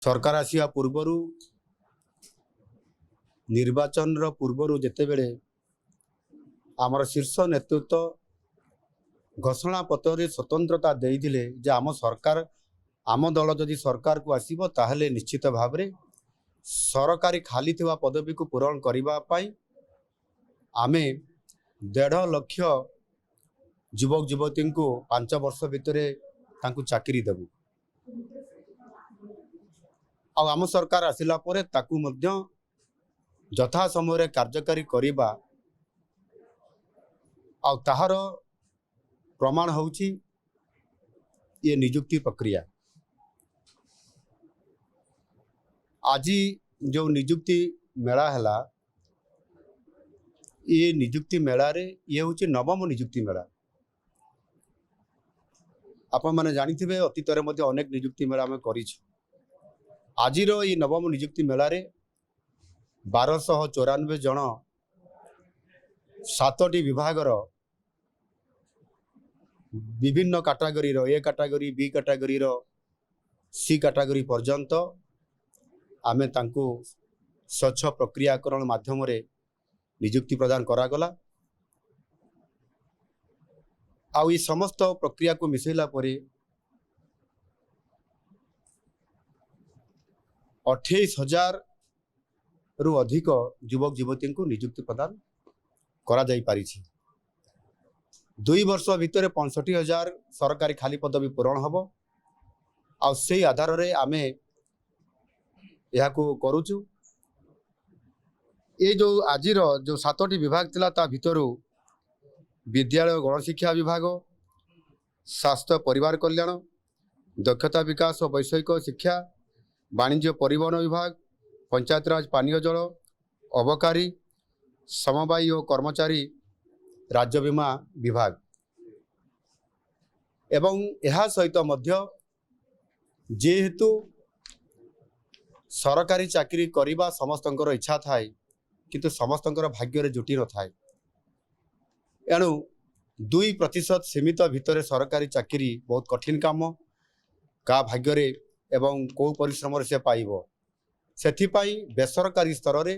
सरकार आसिया पूर्वरु निर्वाचन पूर्वरु जेतेबेले आमर शीर्ष नेतृत्व घोषणा पत्र स्वतंत्रता देइदिले जे आम सरकार आम दल जदि सरकार को आसीबो ताहले निश्चित भाव में सरकारी खाली थिबा पदवी को पूरण करिबा पाई आमे 1.5 लाख युवक युवती को 5 वर्ष भितर चाकरी देबू। आम सरकार आसिला परे ताकू मध्य यथा समय कार्यकारी करिबा आ ताहार प्रमाण होउची ये नियुक्ति प्रक्रिया। आज जो नियुक्ति मेला हैला ये नियुक्ति मेला रे ये होची नवम नियुक्ति मेला। आपण माने जानिथिबे अतीत रे मध्ये अनेक नियुक्ति मेला आमे करिछु। आजिर ये नवम नियुक्ति मेला रे 1294 जन 7टी विभागर विभिन्न कैटेगरी रो ए कैटेगरी बी कैटेगरी रो सी कैटेगरी पर्यंत आमे तांको स्वच्छ प्रक्रियाकरण माध्यम रे नियुक्ति प्रदान करागला। आ ये समस्त प्रक्रिया को मिसेला परे 28,000 रु अधिक युवक युवती को नियुक्ति प्रदान करा जाई पारिछि। 2 वर्ष भितर 65,000 सरकारी खाली पदवी पूरण हबो। आ से आधार रे आमे यह करुचु। ये जो आजिर जो 7टी विभाग थिला ता भितरु विद्यालय गणशिक्षा विभाग, स्वास्थ्य परिवार कल्याण, दक्षता विकास और वैषयिक शिक्षा, वाणिज्य परिवहन विभाग, पंचायत राज पानीय जल, अबकारी, समवायी और कर्मचारी राज्य बीमा विभाग एवं यह सहित मध्य जेहेतु सरकारी चाकरी करिबा समस्तंकर इच्छा थाए किंतु समस्तंकर भाग्य रे जुटी न थाए। एणु 2% सीमित भितर सरकारी चाकरी बहुत कठिन काम का भाग्य रे एवं को परिश्रम से पाइबो। सेथिपाई बेसरकारी स्तर रे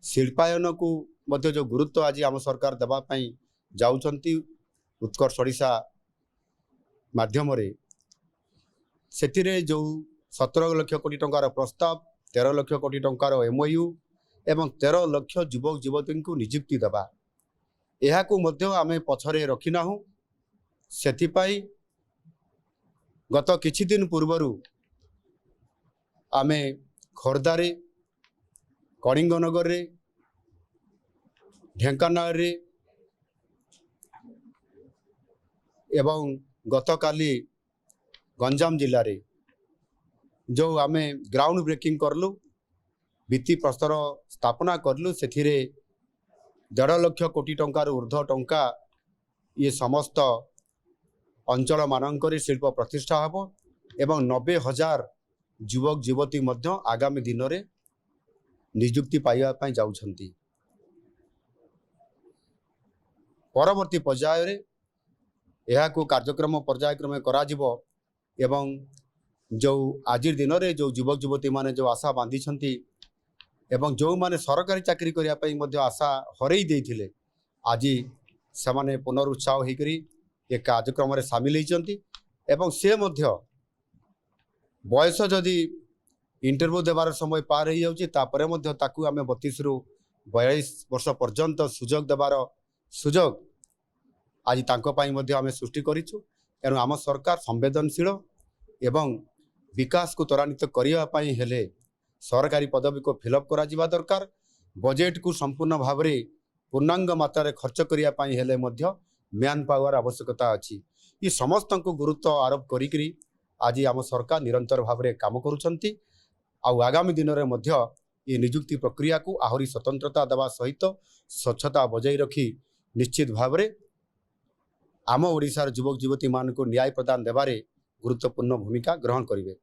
शिल्पायन को मध्य जो गुरुत्व आज आम सरकार देबा पई जाउचंती उत्कर्ष ओडिशा माध्यम रे सेथिरे जो 17 लाख कोटी टंकार प्रस्ताव, 13 लाख कोटी टंकार MOU एवं 13 लाख युवक युवती को नियुक्ति देबा यह को मध्य आमे पछरे रखिना हूँ। सेथिपाई गत किछि दिन पूर्वरु आमे खोर्धारे, कलिंगनगर रे, ढेंकानाल रे एवं गतकाली गंजाम जिल्ला रे जो आमे ग्राउंड ब्रेकिंग करलु, भित्ति प्रस्तर स्थापना करलु। सेथिरे 1.5 लाख कोटी टंकार ऊर्ध्व टंका ये समस्त अंचल मानकर शिल्प प्रतिष्ठा हबो एवं 90,000 युवक युवती मध्य आगामी दिन में नियुक्ति पाइबा पई जाउछंती। परवर्ती पर्याय रे यह को कार्यक्रम पर्यायक्रम करा जिवो एवं जो आज दिन में जो युवक युवती माने जो आशा बांधी छंती एवं जो माने सरकारी चाकरी करिया पई मध्य आशा हरई देइथिले आज से माने पुनरुत्साह होकरी ये कार्यक्रम रे शामिल होइछंती एवं से मध्य बयस जदि इंटरव्यू देवार समय पार हो जाउची तापरे मध्य ताकू आमे 32 रु 42 वर्ष पर्यंत सुजोग देवार सुजोग आज तांको पाई मध्य आमे सृष्टि करिछु। एनु आम सरकार संवेदनशील एवं विकास को त्वरान्वित करिया पाई हेले सरकारी पदवी को फिलअप करा जिबा दरकार। बजेट को संपूर्ण भाव में पूर्णांग मात्रा रे खर्च करिया पाई हेले मध्य मैन पावर आवश्यकता अछि। ये समस्त को गुरुत्व आरोप करिकरी आज आम सरकार निरंतर भाव में काम करुछंती। आगामी दिन में मध्य ये नियुक्ति प्रक्रिया को आहरी स्वतंत्रता देवा सहित स्वच्छता बजाई रखी निश्चित भाव में आम ओडिशार युवक युवती मान को न्याय प्रदान देवारे गुरुत्वपूर्ण भूमिका ग्रहण करिवे।